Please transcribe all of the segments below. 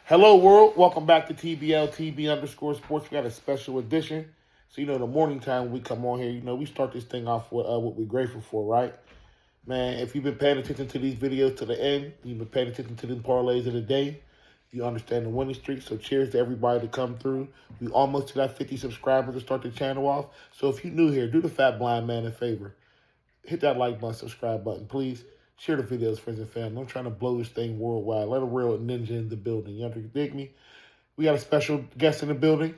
Hello, world. Welcome back to TBL_Sports. We got a special edition. So, the morning time when we come on here, we start this thing off with what we're grateful for, right? Man, if you've been paying attention to these videos to the end, you've been paying attention to the parlays of the day, you understand the winning streak. So, cheers to everybody to come through. We almost to that 50 subscribers to start the channel off. So, if you're new here, do the Fat Blind Man a favor. Hit that like button, subscribe button, please. Share the videos, friends and family. I'm trying to blow this thing worldwide. Let a real ninja in the building. You dig me? We got a special guest in the building.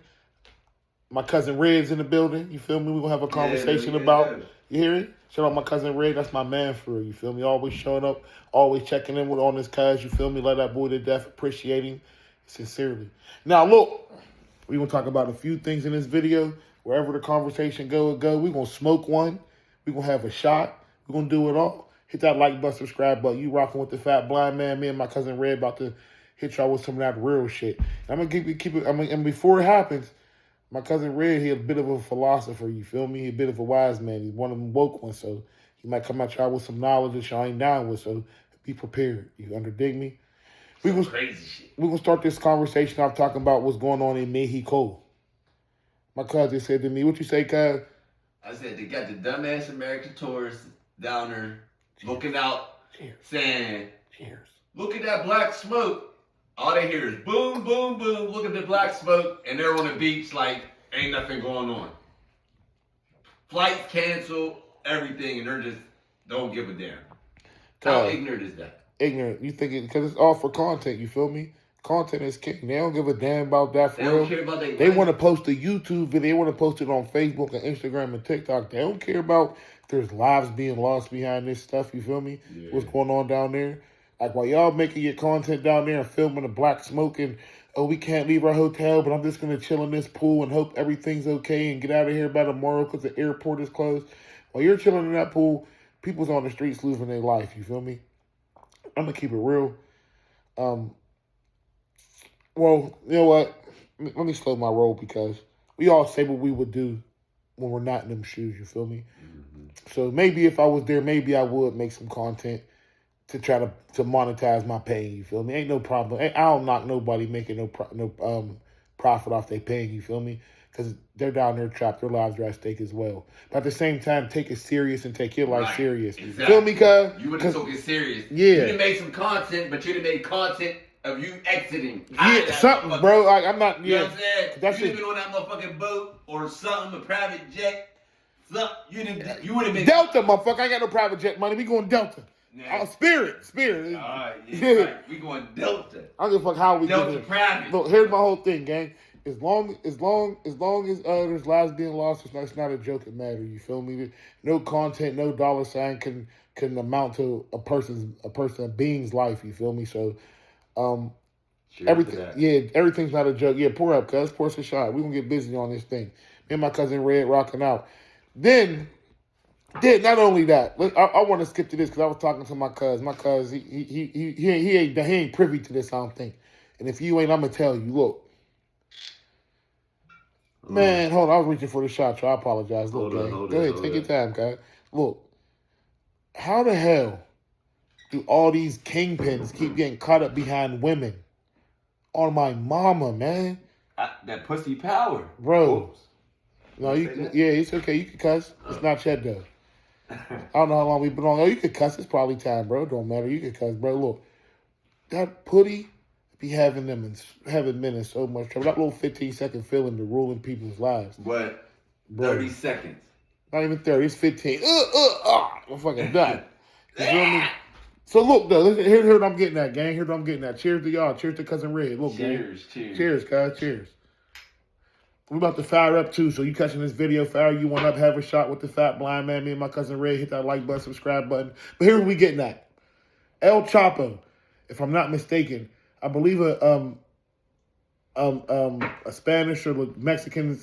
My cousin Red's in the building. You feel me? We're going to have a conversation about. You hear it? Shout out my cousin Red. That's my man for real. You feel me? Always showing up. Always checking in with on his cuz. You feel me? Love that boy to death. Appreciate him sincerely. Now, look. We're going to talk about a few things in this video. Wherever the conversation go. We're going to smoke one. We're going to have a shot. We're going to do it all. Hit that like button, subscribe button. You rocking with the Fat Blind Man. Me and my cousin Red about to hit y'all with some of that real shit. I'm gonna keep it. And before it happens, my cousin Red, he a bit of a philosopher. You feel me? He a bit of a wise man. He's one of them woke ones, so he might come at y'all with some knowledge that y'all ain't down with. So be prepared. You dig me? Crazy shit. We're gonna start this conversation off talking about what's going on in Mexico. My cousin said to me, "What you say, cuz?" I said they got the dumbass American tourists down there looking out, saying, "Cheers! Look at that black smoke." All they hear is boom, boom, boom. Look at the black smoke, and they're on the beach like ain't nothing going on. Flights canceled, everything, and they're just don't give a damn. How ignorant is that? Ignorant. You think it because it's all for content. You feel me? Content is king. They don't give a damn about that for real. They don't care about They want to post a YouTube video. They want to post it on Facebook and Instagram and TikTok. They don't care about if there's lives being lost behind this stuff. You feel me? Yeah. What's going on down there? Like while y'all making your content down there and filming the black smoke and, oh, we can't leave our hotel, but I'm just going to chill in this pool and hope everything's okay and get out of here by tomorrow because the airport is closed. While you're chilling in that pool, people's on the streets losing their life. You feel me? I'm going to keep it real. Well, you know what? Let me slow my roll because we all say what we would do when we're not in them shoes, you feel me? Mm-hmm. So maybe if I was there, maybe I would make some content to try to monetize my pain, you feel me? Ain't no problem. I don't knock nobody making no profit off their pain, you feel me? Because they're down there trapped. Their lives are at stake as well. But at the same time, take it serious and take your life serious. Exactly. Feel me, cuz? You would have took it serious. Yeah. You done made some content, but you done made content of you exiting. Yeah, something, bro. Like, I'm not, you know what I'm saying? That's you been on that motherfucking boat or something, a private jet. You would have been. Delta, motherfucker. I ain't got no private jet money. We going Delta. Yeah. Spirit. All right, yeah. Right. We going Delta. I don't give a fuck how we Delta private. Look, here's my whole thing, gang. As long as there's lives being lost, it's not a joke. It matter. You feel me? No content, no dollar sign can amount to a being's life. You feel me? So, everything's not a joke. Yeah, pour up, cuz. Pour us a shot. We're gonna get busy on this thing. Me and my cousin Red rocking out. Then not only that, I want to skip to this because I was talking to my cuz. My cuz, he ain't privy to this, I don't think. And if you ain't, I'm gonna tell you. Look, man, hold on. I was reaching for the shot, so I apologize. Look, go ahead, take your time, cuz. Look, how the hell do all these kingpins keep getting caught up behind women? On my mama, man. That pussy power, bro. No, it's okay. You can cuss. It's not Chet though. I don't know how long we've been on. Oh, you could cuss. It's probably time, bro. Don't matter. You can cuss, bro. Look, that putty be having men in so much trouble. That little 15-second feeling to ruling people's lives. What? 30 seconds. Not even 30. It's 15. I'm fucking done. You feel me? So look, though. Listen, here's what I'm getting at, gang. Here's what I'm getting at. Cheers to y'all. Cheers to Cousin Red. Look, cheers, gang. Cheers, guys. Cheers. We're about to fire up, too. So you catching this video, fire you want up, have a shot with the Fat Blind Man. Me and my cousin Ray, hit that like button, subscribe button. But here's what we getting at. El Chapo, if I'm not mistaken, I believe a Spanish or Mexican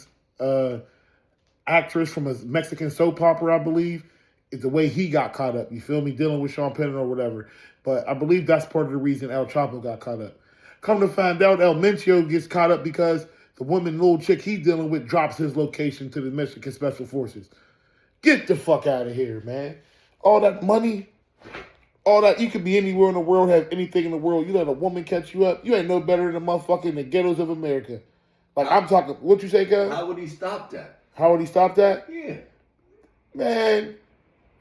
actress from a Mexican soap opera, I believe, is the way he got caught up. You feel me? Dealing with Sean Penn or whatever. But I believe that's part of the reason El Chapo got caught up. Come to find out, El Mencio gets caught up because the woman, little chick he dealing with, drops his location to the Mexican Special Forces. Get the fuck out of here, man. All that money. all that. You could be anywhere in the world, have anything in the world. You let a woman catch you up, you ain't no better than the motherfucker in the ghettos of America. Like, I'm talking, what you say, cuz? How would he stop that? How would he stop that? Yeah. Man,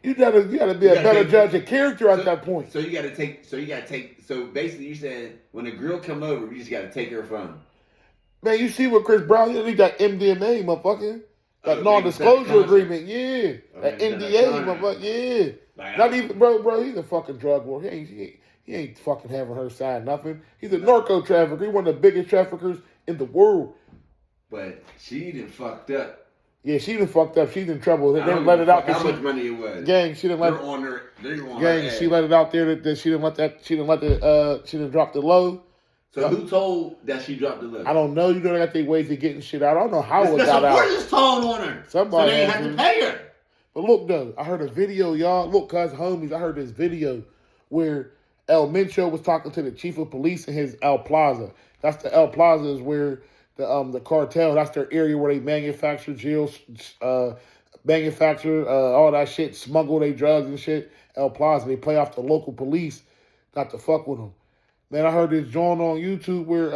you gotta be a better judge of character at that point. So basically you said when a girl come over, you just gotta take her phone. Man, you see what Chris Brown, he need that MDMA, motherfucker. That non-disclosure agreement, yeah. That NDA, motherfucker, yeah. Like, not even, bro, he's a fucking drug war. He ain't fucking having her sign nothing. He's a narco trafficker. He's one of the biggest traffickers in the world. But she done fucked up. Yeah, she done fucked up. She's in trouble. They didn't let it out. How much money it was? Gang, she didn't let. They're on gang, her she let it out there that she didn't let that. She didn't drop the low. So who told that she dropped the low? I don't know. You know they got their ways of getting shit out. I don't know how it got out. Supporters told on her. Somebody so they had to pay her. But look though, I heard a video, y'all. Look, cuz homies, I heard this video where El Mencho was talking to the chief of police in his El Plaza. That's the El Plaza is where the cartel, that's their area where they manufacture jails, manufacture all that shit, smuggle their drugs and shit. El Plaza, they play off the local police, not to fuck with them. Man, I heard this joint on YouTube where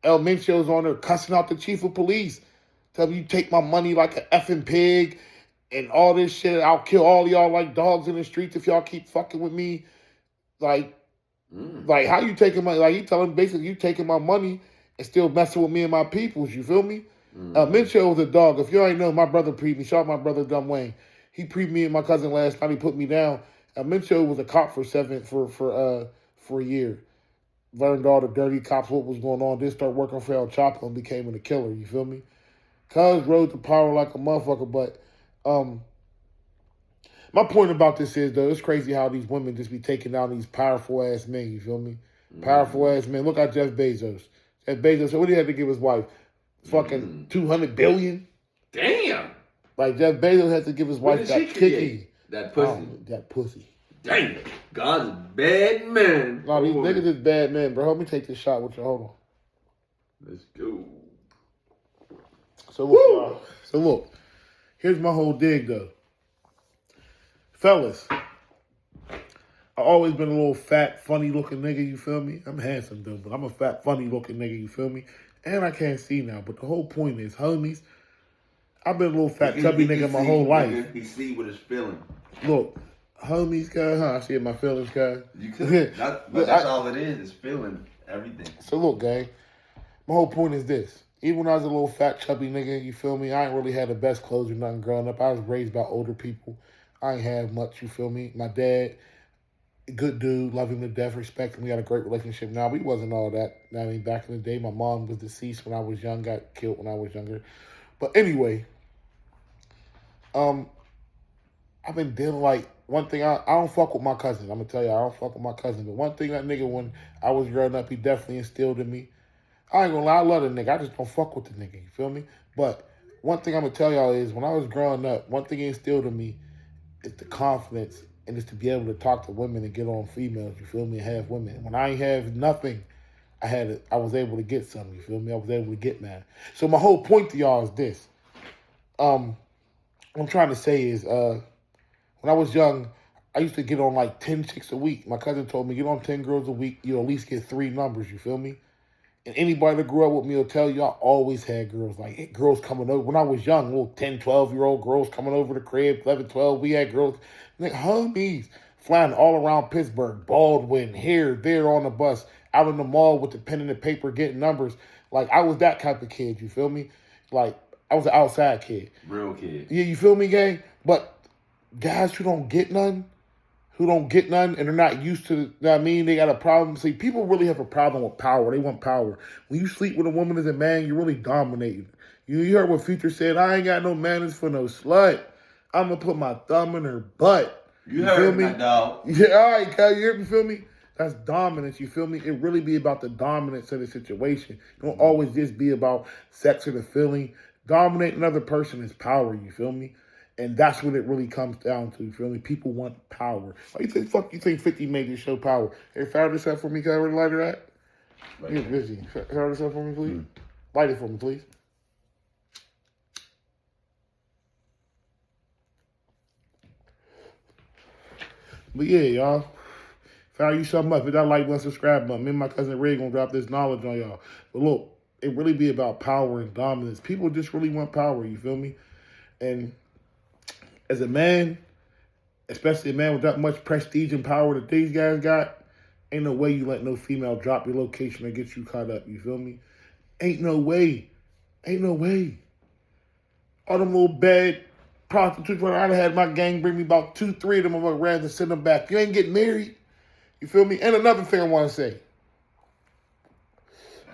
El Mencho's on there cussing out the chief of police. Tell me you take my money like an effing pig and all this shit. I'll kill all of y'all like dogs in the streets if y'all keep fucking with me. Like how you taking my, like he telling basically you taking my money and still messing with me and my peoples, you feel me? Mencho was a dog. If you ain't know, my brother preed me. Shout out my brother Dumb Wayne. He preed me and my cousin last night. He put me down. Mencho was a cop for a year. Learned all the dirty cops, what was going on. Then start working for El Chapo and became a killer, you feel me? Cuz rode to power like a motherfucker, but my point about this is, though, it's crazy how these women just be taking down these powerful-ass men, you feel me? Powerful-ass men. Look at Jeff Bezos. Jeff Bezos, what did he have to give his wife? Fucking $200 billion? Damn! Like, Jeff Bezos had to give his wife that kicky. That pussy. That pussy. Damn! God's a bad man. No, these niggas is bad men, bro. Help me take this shot with you. Hold on. Let's go. So look, y'all. Here's my whole dig, though. Fellas, I always been a little fat, funny-looking nigga, you feel me? I'm handsome, though, but I'm a fat, funny-looking nigga, you feel me? And I can't see now, but the whole point is, homies, I've been a little fat, chubby nigga my whole life. He see what it's feeling. Look, homies, guys, I see my feelings, guys. You could, but that's all it is feeling everything. So look, gang, my whole point is this. Even when I was a little fat, chubby nigga, you feel me? I ain't really had the best clothes or nothing growing up. I was raised by older people. I ain't have much, you feel me? My dad, good dude, love him to death, respect him. We had a great relationship now. We wasn't all that. I mean, back in the day, my mom was deceased when I was young, got killed when I was younger. But anyway, I've been dealing like, one thing, I don't fuck with my cousin. I'm going to tell you, I don't fuck with my cousin. But one thing that nigga, when I was growing up, he definitely instilled in me. I ain't gonna lie, I love the nigga. I just don't fuck with the nigga, you feel me? But one thing I'm gonna tell y'all is, when I was growing up, one thing he instilled in me is the confidence and it's to be able to talk to women and get on females, you feel me, and have women. When I ain't have nothing, I was able to get something, you feel me? I was able to get mad. So my whole point to y'all is this. What I'm trying to say is, when I was young, I used to get on like 10 chicks a week. My cousin told me, get on 10 girls a week, you'll at least get 3 numbers, you feel me? And anybody that grew up with me will tell you I always had girls. Like, girls coming over. When I was young, little 10, 12-year-old girls coming over the crib, 11, 12. We had girls, like, homies, flying all around Pittsburgh. Baldwin, here, there on the bus, out in the mall with the pen and the paper getting numbers. Like, I was that type of kid, you feel me? Like, I was an outside kid. Real kid. Yeah, you feel me, gang? But guys who don't get none, and they're not used to, you know what I mean? They got a problem. See, people really have a problem with power. They want power. When you sleep with a woman as a man, you're really dominating. You heard what Future said, I ain't got no manners for no slut. I'm going to put my thumb in her butt. You heard me, dog. Yeah, all right, Kyle, you heard me, feel me? That's dominance, you feel me? It really be about the dominance of the situation. It don't always just be about sex or the feeling. Dominating another person is power, you feel me? And that's what it really comes down to, you feel me? People want power. Why you think, fuck you think 50 made this show power? Hey, fire this up for me, can I light her at? You're busy. Fire this up for me, please. Light it for me, please. But yeah, y'all. Value something up. Hit that like button, subscribe button. Me and my cousin Ray gonna drop this knowledge on y'all. But look, it really be about power and dominance. People just really want power, you feel me? And as a man, especially a man with that much prestige and power that these guys got, ain't no way you let no female drop your location or get you caught up, you feel me? Ain't no way. Ain't no way. All them little bad prostitutes, when I'd have had my gang bring me about 2, 3 of them around and send them back. You ain't getting married. You feel me? And another thing I want to say.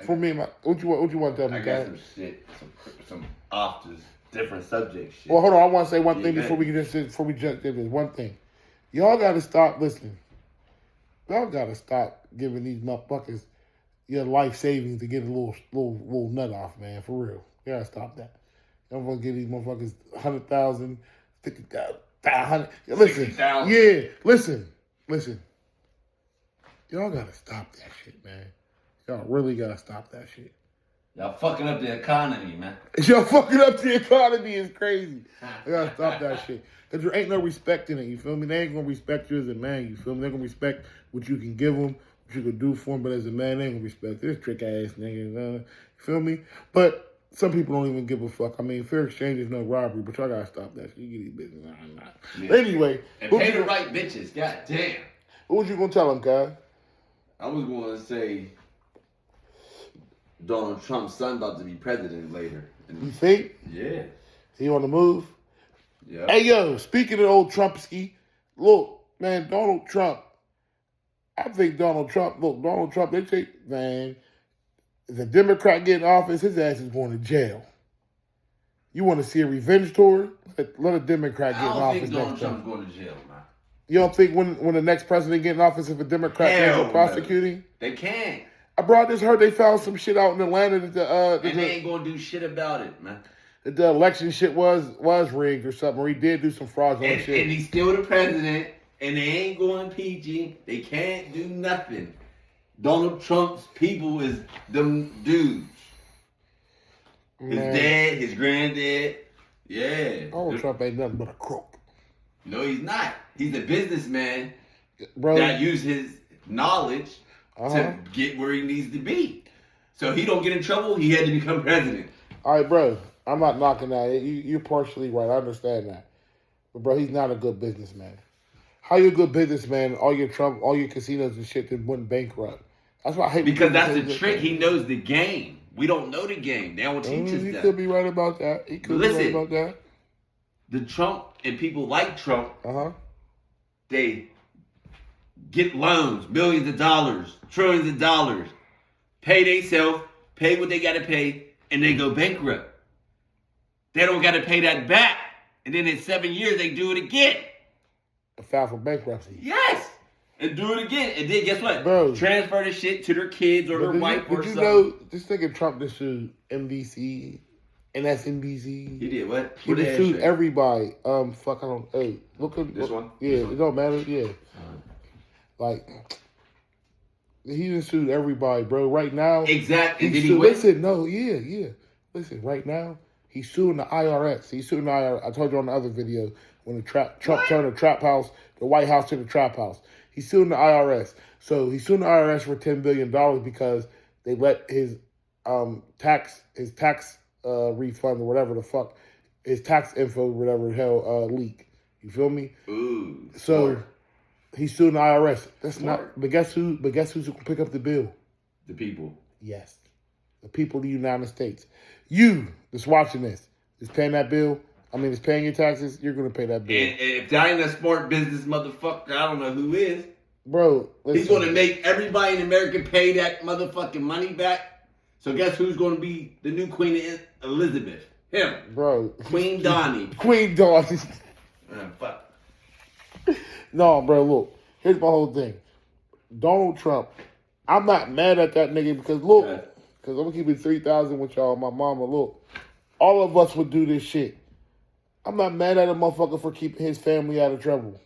For me, what you want to tell me, I got some shit, some off this different subject shit. Well, hold on. I want to say one thing before we jump into this. One thing. Y'all got to stop listening. Y'all got to stop giving these motherfuckers your life savings to get a little nut off, man. For real. You got to stop that. Y'all want to give these motherfuckers 100,000, 50,000, 100. Listen. 60,000. Yeah. Listen. Y'all got to stop that shit, man. Y'all really got to stop that shit. Y'all fucking up the economy, man. Y'all fucking up the economy is crazy. You got to stop that shit. Because there ain't no respect in it, you feel me? They ain't going to respect you as a man, you feel me? They're going to respect what you can give them, what you can do for them, but as a man, they ain't going to respect this trick-ass nigga, you feel me? But some people don't even give a fuck. I mean, fair exchange is no robbery, but y'all got to stop that shit. You get these bitches. Nah. Yeah. But anyway. And pay the right bitches, god damn. What was you going to tell them, guys? I was going to say Donald Trump's son about to be president later. You think? Yeah. He on the move? Yeah. Hey, yo, speaking of old Trumpski, look, man, Donald Trump, they take, man, if a Democrat get in office, his ass is going to jail. You want to see a revenge tour? Let a Democrat get in office next time. I don't think Donald Trump's going to jail, man. You don't think when the next president get in office, if a Democrat can't prosecute him? They can't. I just heard they found some shit out in Atlanta that and they ain't gonna do shit about it, man. That the election shit was rigged or something, or he did do some fraudulent shit. And he's still the president, and they ain't going to impeach him. They can't do nothing. Donald Trump's people is them dudes. His dad, his granddad, yeah. Donald Trump ain't nothing but a crook. No, he's not. He's a businessman Bro. that used his knowledge to get where he needs to be. So he don't get in trouble, he had to become president. All right, bro. I'm not knocking that. You're partially right. I understand that. But, bro, he's not a good businessman. How you a good businessman, all your casinos and shit that went bankrupt? That's why I hate. Because that's the trick. He knows the game. We don't know the game. They don't teach us that. He could be right about that. He could be right about that. The Trump and people like Trump, they get loans, millions of dollars, trillions of dollars, pay themselves, pay what they got to pay, and they go bankrupt. They don't got to pay that back. And then in 7 years, they do it again. File for bankruptcy. Yes. And do it again. And then guess what? Bro. Transfer the shit to their kids or their wife or something. Did you know, this nigga Trump just sued NBC and SNBC. He did what? He just sued everybody. Hey, look at this one? Yeah, this one? It don't matter. Yeah. Like, he just sued everybody, bro. Right now. Exactly. Did he win? Listen, no, yeah. Listen, right now, he's suing the IRS. He's suing the IRS. I told you on the other video when Trump turned the White House to the trap house. He's suing the IRS. So he's suing the IRS for $10 billion because they let his tax refund or whatever the fuck, his tax info, whatever the hell, leak. You feel me? Ooh. So smart. He's suing the IRS. That's smart. not. But guess who? But guess who's gonna pick up the bill? The people. Yes, the people of the United States. You that's watching this is paying that bill. I mean, is paying your taxes. You're gonna pay that bill. And if that ain't a smart business motherfucker, I don't know who is. Bro, listen. He's gonna make everybody in America pay that motherfucking money back. So guess who's gonna be the new Queen Elizabeth? Him. Bro. Queen Donnie. Queen Donnie. Fuck. No, bro, look. Here's my whole thing. Donald Trump, I'm not mad at that nigga because, look, because I'm going to keep it 3,000 with y'all, my mama, look. All of us would do this shit. I'm not mad at a motherfucker for keeping his family out of trouble.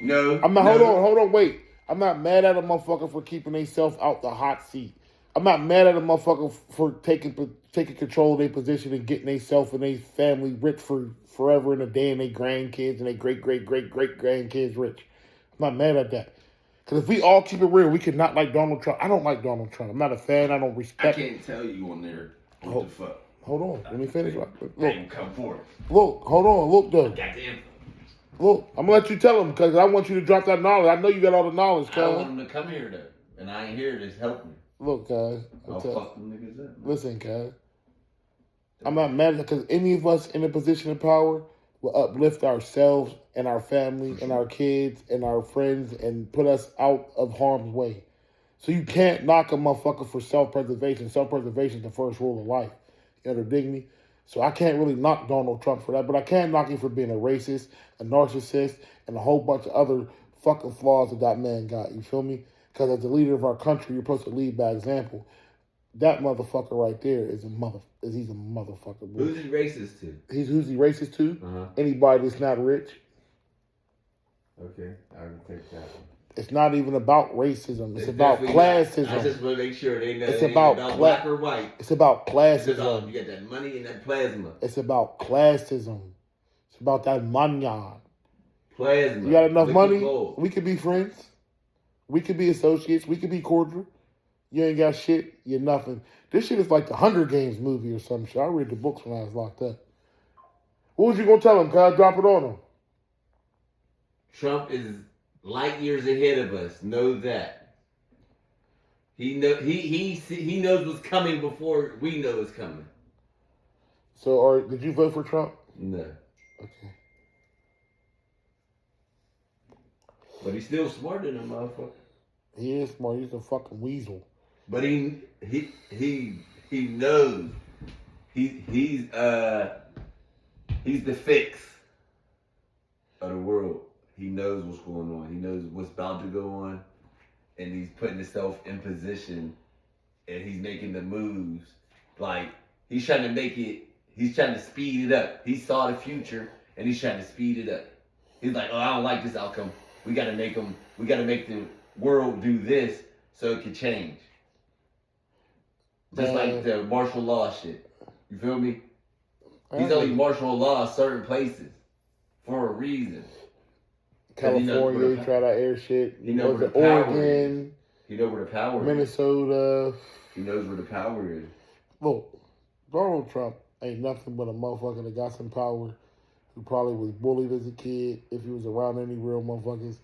No. I'm not, hold on, wait. I'm not mad at a motherfucker for keeping themselves out the hot seat. I'm not mad at a motherfucker for taking control of their position and getting themselves and their family rich for forever and a day and their grandkids and their great-great-great-great-grandkids rich. I'm not mad at that. Because if we all keep it real, we could not like Donald Trump. I don't like Donald Trump. I'm not a fan. I don't I respect. can't tell you on there what the fuck. Hold on. Let me finish. Look, Come forward. look, hold on. Look, though. Goddamn. Look, I'm going to let you tell him because I want you to drop that knowledge. I know you got all the knowledge, I want cuz. him to come here, though. And I ain't here to help me. Look, cuz. I'll fuck them niggas up. Man. Listen, cuz. I'm not mad because any of us in a position of power will uplift ourselves and our family and our kids and our friends and put us out of harm's way. So you can't knock a motherfucker for self-preservation. Self-preservation is the first rule of life. You understand me? So I can't really knock Donald Trump for that, but I can knock him for being a racist, a narcissist, and a whole bunch of other fucking flaws that man got. You feel me? Because as the leader of our country, you're supposed to lead by example. That motherfucker right there he's a motherfucker. Bro. Who's he racist to? Who's he racist to? Uh-huh. Anybody that's not rich. Okay, I can take that one. It's not even about racism. It's about classism. I just want to make sure they know It's it about ain't black or white. It's about classism. It's about, you got that money and that plasma. It's about classism. It's about that money. Plasma. You got enough money? Gold. We could be friends. We could be associates. We could be cordial. You ain't got shit. You're nothing. This shit is like the Hunger Games movie or some shit. I read the books when I was locked up. What was you going to tell him? Can I drop it on him? Trump is light years ahead of us. Know that. He knows what's coming before we know it's coming. So, did you vote for Trump? No. Okay. But he's still smarter than a motherfucker. He is smart. He's a fucking weasel. But he knows. He's the fix of the world. He knows what's going on. He knows what's about to go on. And he's putting himself in position. And he's making the moves. Like, he's trying to speed it up. He saw the future and he's trying to speed it up. He's like, oh, I don't like this outcome. We gotta make the world do this so it can change. Just like the martial law shit. You feel me? He's only martial law certain places for a reason. California, he tried out air shit. He knows where the Oregon. He knows where the power Minnesota. is. He knows where the power is. Look, Donald Trump ain't nothing but a motherfucker that got some power, who probably was bullied as a kid if he was around any real motherfuckers,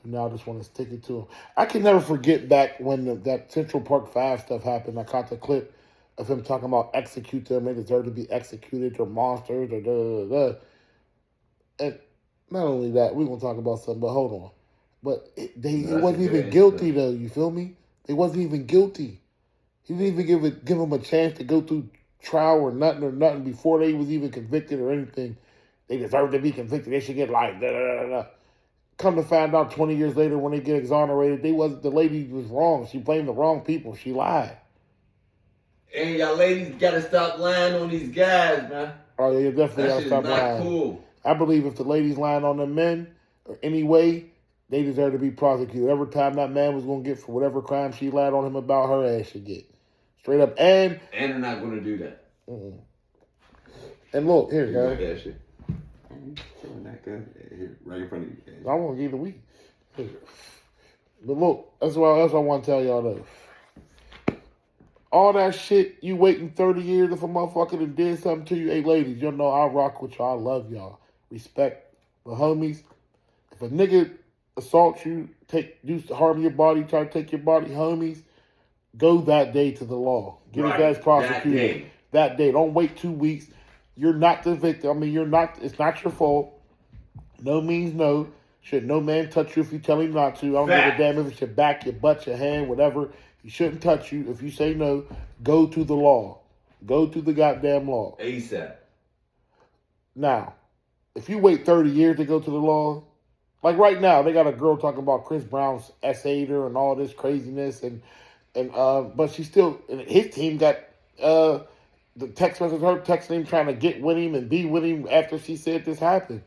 who now just want to stick it to him. I can never forget back when that Central Park 5 stuff happened. I caught the clip of him talking about execute them. They deserve to be executed. They're monsters. Or da. And not only that, we're going to talk about something, but hold on. But he wasn't even guilty, though. You feel me? They wasn't even guilty. He didn't even give him a chance to go through trial or nothing before they was even convicted or anything. They deserve to be convicted. They should get life. Come to find out 20 years later when they get exonerated, the lady was wrong. She blamed the wrong people. She lied. And y'all ladies gotta stop lying on these guys, man. Oh, yeah, you definitely gotta stop lying. That's not cool. I believe if the ladies lying on the men or any way, they deserve to be prosecuted. Every time that man was going to get for whatever crime she lied on him about, her ass should get. Straight up. And they're not going to do that. And look, here, guys. That shit. That guy here, right in front of you. I want to give the week. But look, that's what I want to tell y'all though. All that shit, you waiting 30 years if a motherfucker done did something to you. Hey, ladies, you know I rock with y'all. I love y'all. Respect the homies. If a nigga assaults you, harm your body, try to take your body, homies, go that day to the law. Get his ass prosecuted. That day. Don't wait 2 weeks. You're not the victim. I mean, it's not your fault. No means no. Should no man touch you if you tell him not to. I don't give a damn if it's your back, your butt, your hand, whatever. He shouldn't touch you. If you say no, go to the law. Go to the goddamn law. ASAP. Now, if you wait 30 years to go to the law, like right now, they got a girl talking about Chris Brown's essayed her and all this craziness, but she still, his team got the text message, her texting him, trying to get with him and be with him after she said this happened.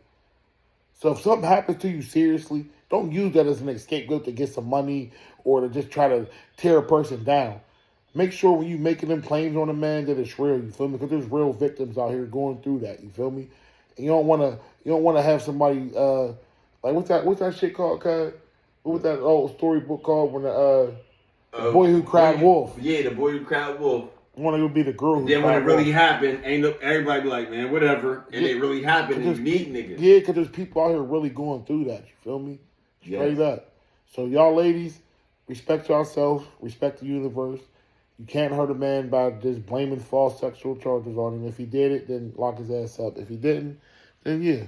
So if something happens to you seriously, don't use that as an scapegoat to get some money or to just try to tear a person down. Make sure when you making them claims on a man that it's real, you feel me? Because there's real victims out here going through that, you feel me? And you don't want to have somebody like what's that shit called, cuz? What was that old storybook called when the boy who cried wolf? Yeah, the boy who cried wolf. I want to be the girl who Then when cried it really wolf. happened, ain't no, everybody be like, man, whatever. And it really happened, and you need niggas. Yeah, because there's people out here really going through that. You feel me? Straight up. So y'all ladies, respect yourself, respect the universe. You can't hurt a man by just blaming false sexual charges on him. If he did it, then lock his ass up. If he didn't, then yeah.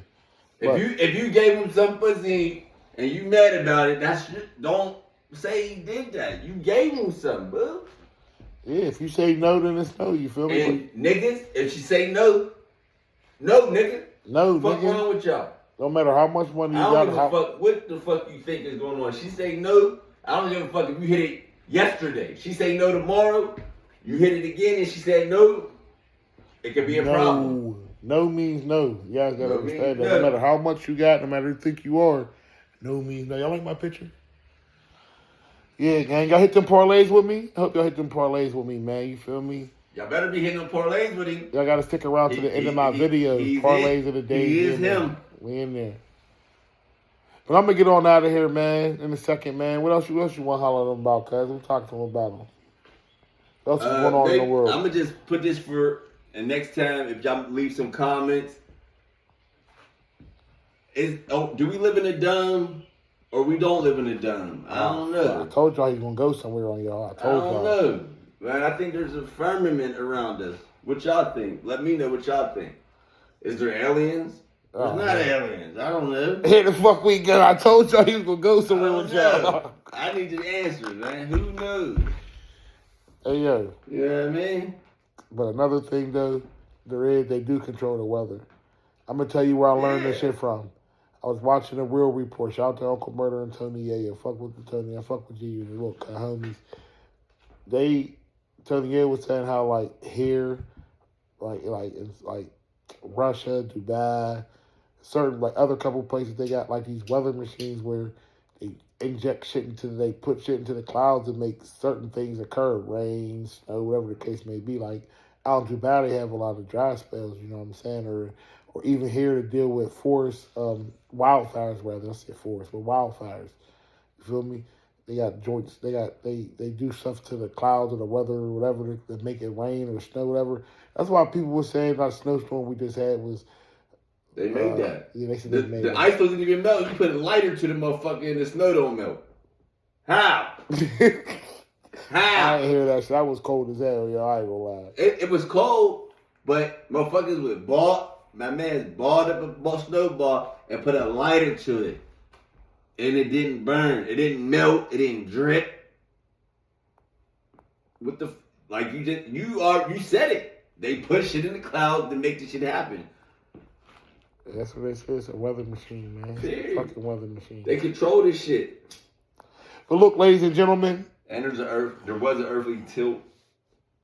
If you gave him some pussy and you mad about it, don't say he did that. You gave him something, bro. Yeah, if you say no, then it's no. You feel me? And niggas, if she say no, nigga. No, fuck nigga. wrong with y'all? No matter how much money you got. I don't give a fuck what the fuck you think is going on. She say no, I don't give a fuck if you hit it yesterday. She say no tomorrow, you hit it again and she said no, it could be a problem. No means no. You guys gotta understand that. No. No matter how much you got, no matter who you think you are, no means no. Y'all like my picture? Yeah, gang. Y'all hit them parlays with me? I hope y'all hit them parlays with me, man. You feel me? Y'all better be hitting them parlays with him. Y'all gotta stick around to the end of my videos. Parlays of the day. He is him. We in there. But I'm gonna get on out of here, man, in a second, man. What else you want to holler at them about, cuz? We'll talk to them about them. What else is going on in the world? I'm gonna just put this for, and next time, if y'all leave some comments, do we live in a dome or we don't live in a dome? I don't know. I told y'all he's gonna go somewhere on y'all. I don't know. Man, I think there's a firmament around us. What y'all think? Let me know what y'all think. Is there aliens? There's not aliens. I don't know. Here the fuck we go. I told y'all he was gonna go somewhere with y'all. I need the answer, man. Who knows? Hey yo. You know what I mean? But another thing though, they do control the weather. I'm gonna tell you where I learned this shit from. I was watching a Real Report. Shout out to Uncle Murder and Tony Yayo. Fuck with the Tony. I fuck with you. Look, homies. Tony Yayo was saying how like here, it's like Russia, Dubai, certain like other couple places they got like these weather machines where they inject shit they put shit into the clouds and make certain things occur, rain, snow, whatever the case may be. Like out in Dubai they have a lot of dry spells, you know what I'm saying, or even here to deal with wildfires rather. Let's say forest, but wildfires. You feel me? They got joints. They do stuff to the clouds or the weather or whatever to make it rain or snow, whatever. That's why people were saying that snowstorm we just had was. They made that. Yeah, they said they made the ice doesn't even melt. You put a lighter to the motherfucker and the snow don't melt. How? How? I didn't hear that shit. That was cold as hell, yo. I ain't gonna lie. It was cold, but motherfuckers with my man's balled up a snowball and put a lighter to it. And it didn't burn. It didn't melt. It didn't drip. What the you said it. They put shit in the clouds to make this shit happen. That's what it is. It's a weather machine, man. It's a fucking weather machine. They control this shit. But look, ladies and gentlemen. And there was an earthly tilt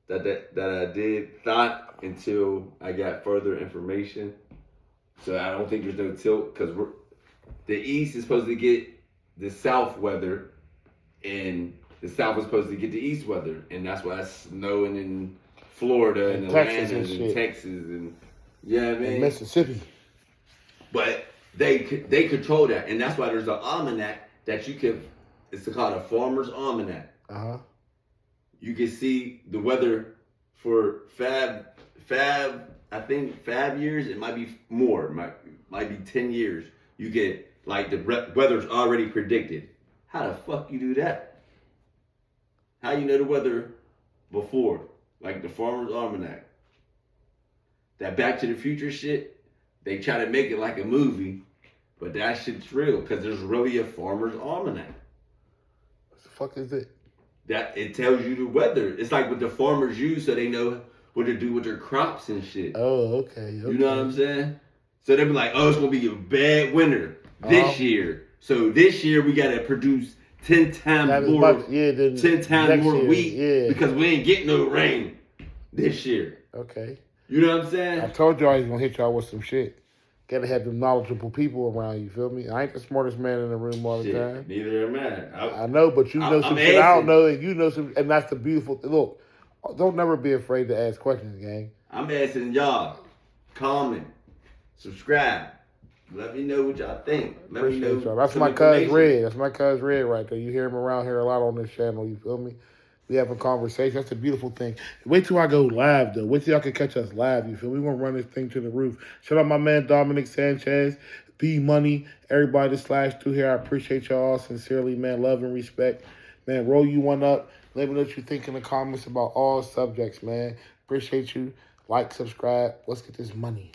that I did thought until I got further information. So I don't think there's no tilt because the east is supposed to get the south weather, and the south is supposed to get the east weather, and that's why it's snowing in Florida and Texas Atlanta and Texas and and Mississippi. But they control that, and that's why there's an almanac that you can. It's called a farmer's almanac. You can see the weather for I think 5 years. It might be more. Might be 10 years. You get like the weather's already predicted. How the fuck you do that? How you know the weather before? Like the farmer's almanac. That Back to the Future shit, they try to make it like a movie, but that shit's real because there's really a farmer's almanac. What the fuck is it? That it tells you the weather. It's like what the farmers use so they know what to do with their crops and shit. Oh, okay. You know what I'm saying? So they'll be like, oh, it's going to be a bad winter this year. So this year we got to produce 10 times more, 10 times more wheat because we ain't getting no rain this year. Okay. You know what I'm saying? I told y'all he's going to hit y'all with some shit. Got to have them knowledgeable people around you, feel me? I ain't the smartest man in the room all the time. Neither am I. I know, but you know some shit I don't know, and you know some, and that's the beautiful thing. Look, don't never be afraid to ask questions, gang. I'm asking y'all, comment, subscribe, Let me know what y'all think. Let me Appreciate know. y'all. That's some my cuz information. Red. That's my cuz Red right there. You hear him around here a lot on this channel. You feel me? We have a conversation. That's a beautiful thing. Wait till I go live, though. Wait till y'all can catch us live. You feel me? We're going to run this thing to the roof. Shout out my man Dominic Sanchez, B Money, everybody that slashed through here. I appreciate y'all sincerely, man. Love and respect. Man, roll you one up. Let me know what you think in the comments about all subjects, man. Appreciate you. Like, subscribe. Let's get this money.